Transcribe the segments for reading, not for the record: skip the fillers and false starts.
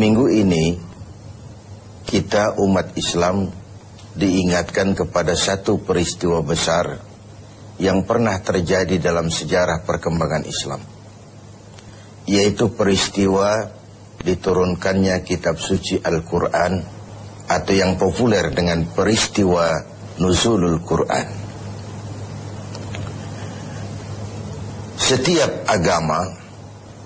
Minggu ini kita umat Islam diingatkan kepada satu peristiwa besar yang pernah terjadi dalam sejarah perkembangan Islam, yaitu peristiwa diturunkannya kitab suci Al-Quran, atau yang populer dengan peristiwa Nuzulul Quran. Setiap agama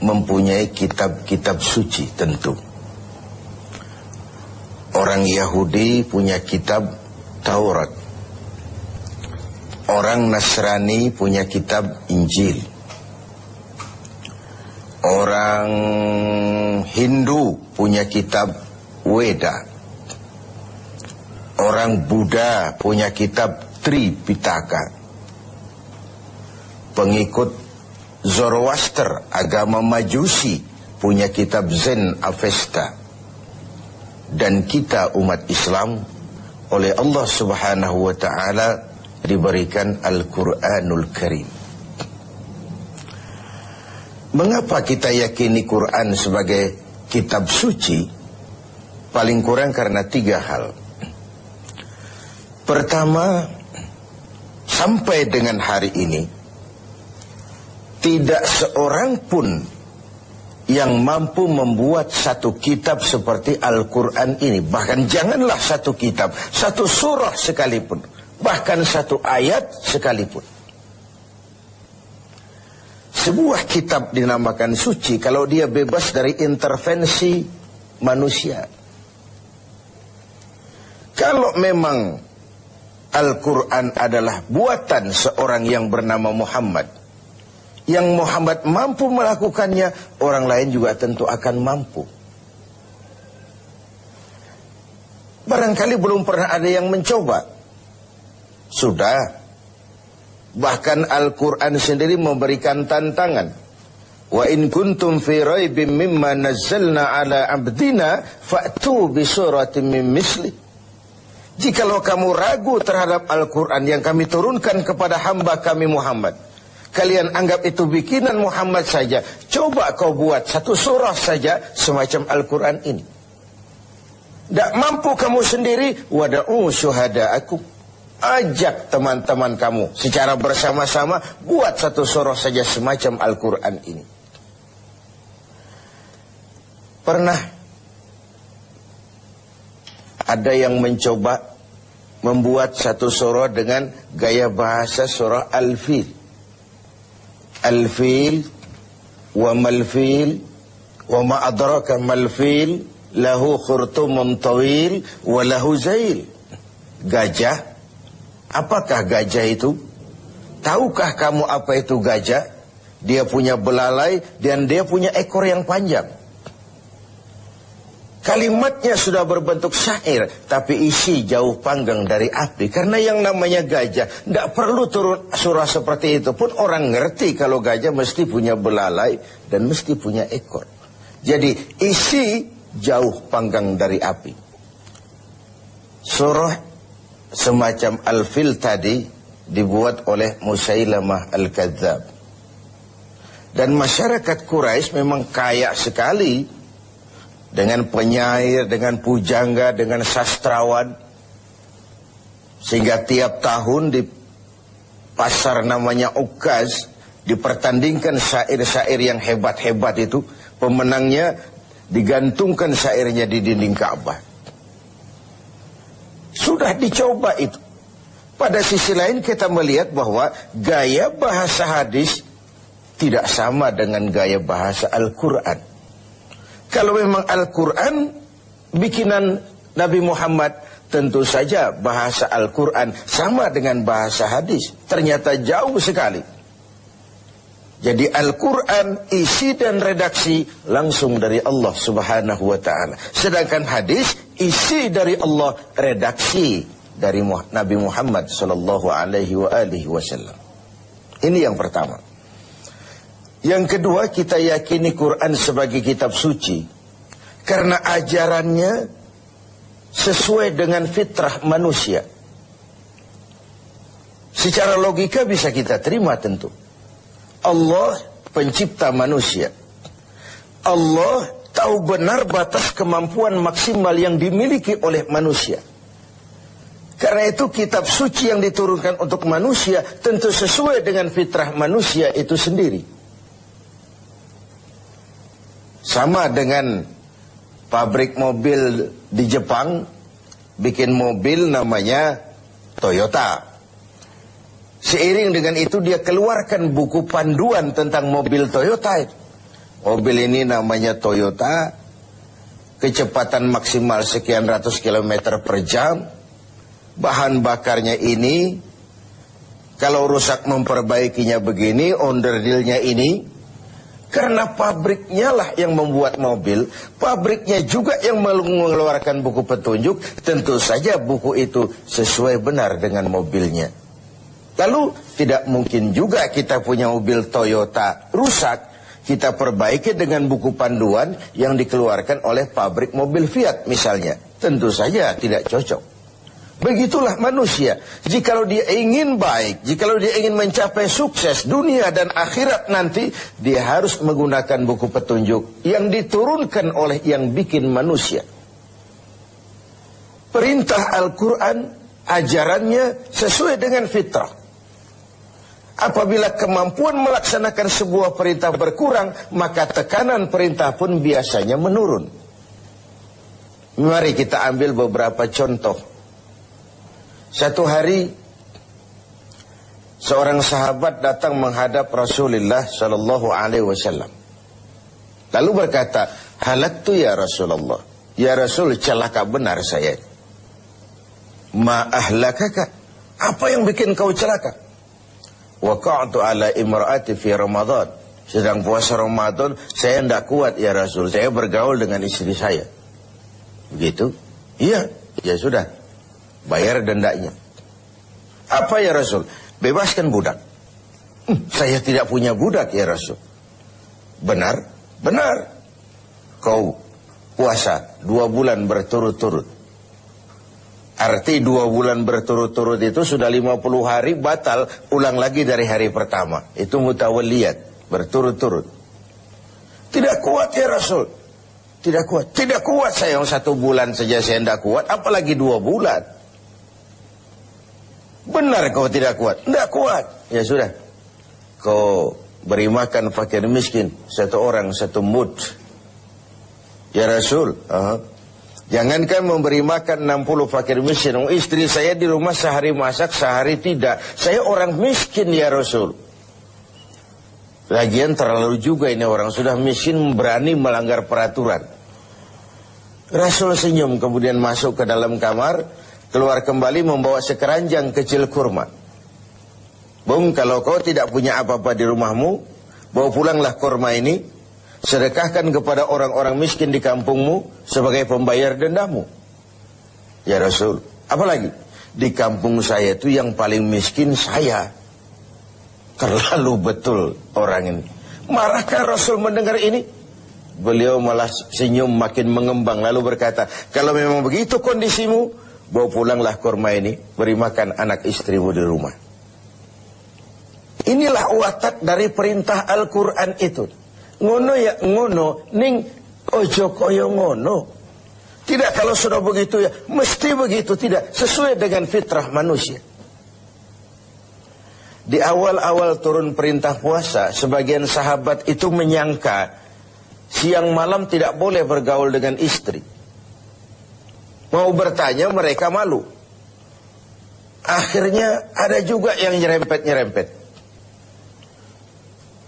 mempunyai kitab-kitab suci tentu. Orang Yahudi punya kitab Taurat. Orang Nasrani punya kitab Injil. Orang Hindu punya kitab Weda. Orang Buddha punya kitab Tripitaka. Pengikut Zoroaster, agama Majusi, punya kitab Zen Avesta. Dan kita umat Islam oleh Allah Subhanahu wa ta'ala diberikan Al-Quranul Karim. Mengapa kita yakini Quran sebagai kitab suci? Paling kurang karena 3 hal. Pertama, sampai dengan hari ini tidak seorang pun yang mampu membuat satu kitab seperti Al-Quran ini. Bahkan janganlah satu kitab, satu surah sekalipun, bahkan satu ayat sekalipun. Sebuah kitab dinamakan suci kalau dia bebas dari intervensi manusia. Kalau memang Al-Quran adalah buatan seorang yang bernama Muhammad, yang Muhammad mampu melakukannya, orang lain juga tentu akan mampu. Barangkali belum pernah ada yang mencoba. Sudah. Bahkan Al-Quran sendiri memberikan tantangan. Wa in kuntum fi raibim mimma nazzalna ala abdina fa'tu bi suratin min misli. Jikalau kamu ragu terhadap Al-Quran yang kami turunkan kepada hamba kami Muhammad, kalian anggap itu bikinan Muhammad saja, coba kau buat satu surah saja semacam Al-Quran ini. Tak mampu kamu sendiri, wada'u syuhada'akum, ajak teman-teman kamu secara bersama-sama, buat satu surah saja semacam Al-Quran ini. Pernah ada yang mencoba membuat satu surah dengan gaya bahasa surah Al-Fil. Al-Fil wa mal-fil wa ma adraka mal-fil lahu khurtumun tawil wa lahu zail. Gajah, apakah gajah itu? Tahukah kamu apa itu gajah? Dia punya belalai dan dia punya ekor yang panjang. Kalimatnya sudah berbentuk syair, tapi isi jauh panggang dari api. Karena yang namanya gajah, tidak perlu turun surah seperti itu pun orang ngerti kalau gajah mesti punya belalai dan mesti punya ekor. Jadi isi jauh panggang dari api. Surah semacam Al-Fil tadi dibuat oleh Musailamah Al-Kadzab. Dan masyarakat Quraisy memang kaya sekali dengan penyair, dengan pujangga, dengan sastrawan. Sehingga tiap tahun di pasar namanya Ukaz dipertandingkan syair-syair yang hebat-hebat itu. Pemenangnya digantungkan syairnya di dinding Ka'bah. Sudah dicoba itu. Pada sisi lain kita melihat bahwa gaya bahasa hadis tidak sama dengan gaya bahasa Al-Quran. Kalau memang Al-Quran bikinan Nabi Muhammad, tentu saja bahasa Al-Quran sama dengan bahasa hadis. Ternyata jauh sekali. Jadi Al-Quran isi dan redaksi langsung dari Allah Subhanahu wa ta'ala. Sedangkan hadis isi dari Allah, redaksi dari Nabi Muhammad sallallahu alaihi wasallam. Ini yang pertama. Yang kedua, kita yakini Quran sebagai kitab suci karena ajarannya sesuai dengan fitrah manusia. Secara logika bisa kita terima tentu. Allah pencipta manusia. Allah tahu benar batas kemampuan maksimal yang dimiliki oleh manusia. Karena itu kitab suci yang diturunkan untuk manusia tentu sesuai dengan fitrah manusia itu sendiri. Sama dengan pabrik mobil di Jepang bikin mobil namanya Toyota. Seiring dengan itu dia keluarkan buku panduan tentang mobil Toyota. Mobil ini namanya Toyota, kecepatan maksimal sekian ratus kilometer per jam, bahan bakarnya ini, kalau rusak memperbaikinya begini, onderdilnya ini. Karena pabriknya lah yang membuat mobil, pabriknya juga yang mengeluarkan buku petunjuk, tentu saja buku itu sesuai benar dengan mobilnya. Lalu tidak mungkin juga kita punya mobil Toyota rusak, kita perbaiki dengan buku panduan yang dikeluarkan oleh pabrik mobil Fiat misalnya. Tentu saja tidak cocok. Begitulah manusia. Jikalau dia ingin baik, jikalau dia ingin mencapai sukses dunia dan akhirat nanti, dia harus menggunakan buku petunjuk yang diturunkan oleh yang bikin manusia. Perintah Al-Quran, ajarannya sesuai dengan fitrah. Apabila kemampuan melaksanakan sebuah perintah berkurang, maka tekanan perintah pun biasanya menurun. Mari kita ambil beberapa contoh. Satu hari seorang sahabat datang menghadap Rasulullah sallallahu alaihi wasallam. Lalu berkata, "Halaktu ya Rasulullah." Ya Rasul, celaka benar saya. "Ma ahlakaka?" Apa yang bikin kau celaka? "Waqa'tu ala imra'ati fi Ramadan." Sedang puasa Ramadan, saya tidak kuat ya Rasul. Saya bergaul dengan istri saya. Begitu? Iya, ya sudah. Bayar dendanya. Apa ya Rasul? Bebaskan budak. Saya tidak punya budak ya Rasul. Benar? Benar. Kau puasa 2 bulan berturut-turut. Arti 2 bulan berturut-turut itu sudah 50 hari batal, ulang lagi dari hari pertama. Itu mutawalliyat, berturut-turut. Tidak kuat ya Rasul. Tidak kuat. Tidak kuat saya, 1 bulan saja saya tidak kuat, apalagi 2 bulan. Benar kau tidak kuat? Tidak kuat. Ya sudah. Kau beri makan fakir miskin 1 orang 1 mud. Ya Rasul. Jangankan memberi makan 60 fakir miskin. Istri saya di rumah sehari masak, sehari tidak. Saya orang miskin ya Rasul. Lagian terlalu juga ini orang. Sudah miskin berani melanggar peraturan. Rasul senyum kemudian masuk ke dalam kamar. Keluar kembali membawa sekeranjang kecil kurma. Bung, kalau kau tidak punya apa-apa di rumahmu, bawa pulanglah kurma ini, sedekahkan kepada orang-orang miskin di kampungmu sebagai pembayar dendamu. Ya Rasul, apalagi? Di kampung saya itu yang paling miskin saya. Terlalu betul orang ini. Marahkah Rasul mendengar ini? Beliau malah senyum makin mengembang lalu berkata, kalau memang begitu kondisimu, bawa pulanglah kurma ini, beri makan anak istrimu di rumah. Inilah watak dari perintah Al-Quran itu. Ngono ya ngono, ning ojo koyo ngono. Tidak kalau sudah begitu ya, mesti begitu. Tidak, sesuai dengan fitrah manusia. Di awal-awal turun perintah puasa, sebagian sahabat itu menyangka siang malam tidak boleh bergaul dengan istri. Mau bertanya mereka malu. Akhirnya ada juga yang nyerempet-nyerempet.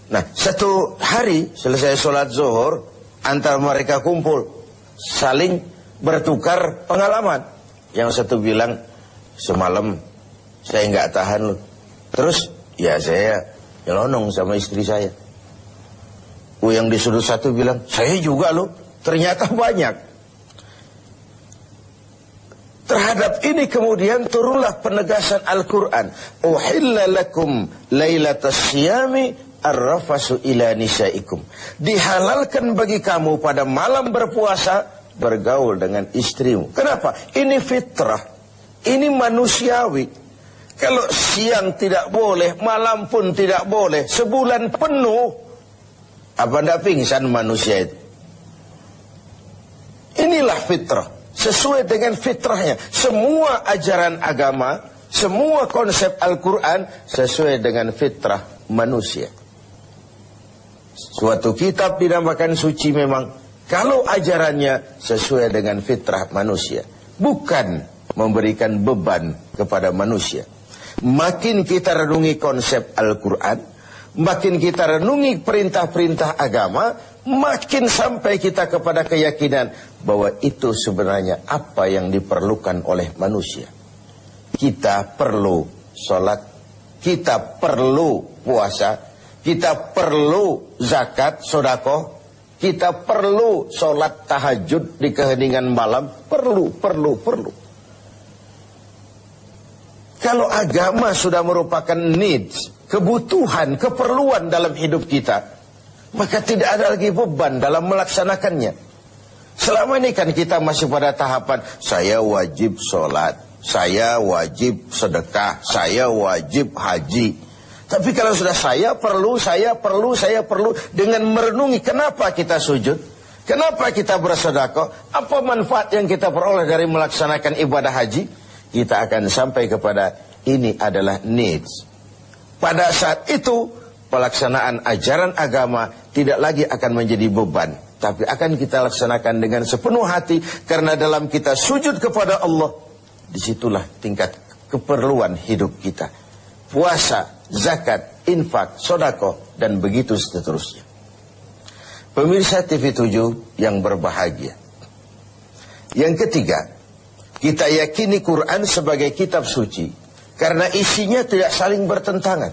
Nah, 1 hari selesai sholat zuhur, antara mereka kumpul, saling bertukar pengalaman. Yang satu bilang, semalam saya nggak tahan loh. Terus, ya saya nyelonong sama istri saya. Yang di sudut satu bilang, saya juga loh. Ternyata banyak. Terhadap ini kemudian turunlah penegasan Al-Quran. Uhilla lakum laylatas siyami ar-rafasu ila nisaikum. Dihalalkan bagi kamu pada malam berpuasa bergaul dengan istrimu. Kenapa? Ini fitrah. Ini manusiawi. Kalau siang tidak boleh, malam pun tidak boleh. Sebulan penuh. Apa tidak pingsan manusia itu? inilah fitrah. Sesuai dengan fitrahnya. Semua ajaran agama, semua konsep Al-Quran sesuai dengan fitrah manusia. Suatu kitab dinamakan suci memang kalau ajarannya sesuai dengan fitrah manusia. Bukan memberikan beban kepada manusia. Makin kita renungi konsep Al-Quran, makin kita renungi perintah-perintah agama, makin sampai kita kepada keyakinan bahwa itu sebenarnya apa yang diperlukan oleh manusia. Kita perlu sholat, kita perlu puasa, kita perlu zakat, sedekah, kita perlu sholat tahajud di keheningan malam, perlu. Kalau agama sudah merupakan needs, kebutuhan, keperluan dalam hidup kita, maka tidak ada lagi beban dalam melaksanakannya. Selama ini kan kita masih pada tahapan, saya wajib sholat, saya wajib sedekah, saya wajib haji. Tapi kalau sudah saya perlu, dengan merenungi kenapa kita sujud, kenapa kita bersedekah, apa manfaat yang kita peroleh dari melaksanakan ibadah haji, kita akan sampai kepada ini adalah needs. Pada saat itu, pelaksanaan ajaran agama tidak lagi akan menjadi beban, tapi akan kita laksanakan dengan sepenuh hati, karena dalam kita sujud kepada Allah, disitulah tingkat keperluan hidup kita. Puasa, zakat, infak, sedekah, dan begitu seterusnya. Pemirsa TV 7 yang berbahagia. Yang ketiga, kita yakini Quran sebagai kitab suci karena isinya tidak saling bertentangan.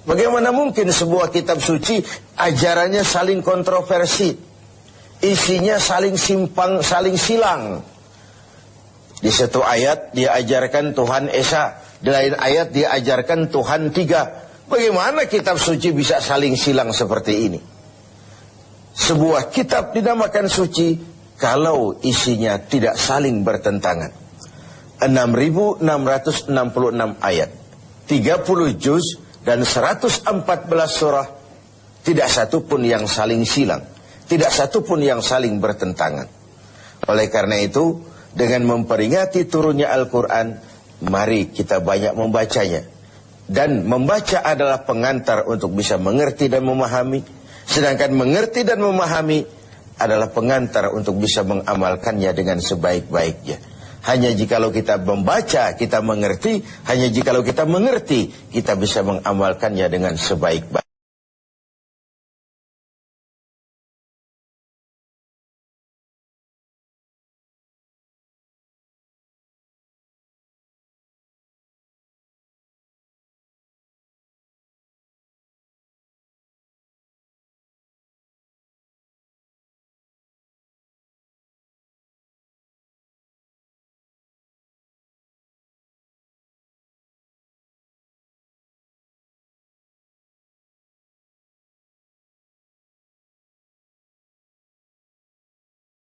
Bagaimana mungkin sebuah kitab suci ajarannya saling kontroversi, isinya saling simpang, saling silang. Di satu ayat dia ajarkan Tuhan Esa, di lain ayat dia ajarkan Tuhan tiga. Bagaimana kitab suci bisa saling silang seperti ini? Sebuah kitab dinamakan suci kalau isinya tidak saling bertentangan. 6.666 ayat, 30 juz dan 114 surah, tidak satu pun yang saling silang, tidak satu pun yang saling bertentangan. Oleh karena itu, dengan memperingati turunnya Al-Quran, mari kita banyak membacanya. Dan membaca adalah pengantar untuk bisa mengerti dan memahami. Sedangkan mengerti dan memahami adalah pengantar untuk bisa mengamalkannya dengan sebaik-baiknya. Hanya jikalau kita membaca, kita mengerti. Hanya jikalau kita mengerti, kita bisa mengamalkannya dengan sebaik-baiknya.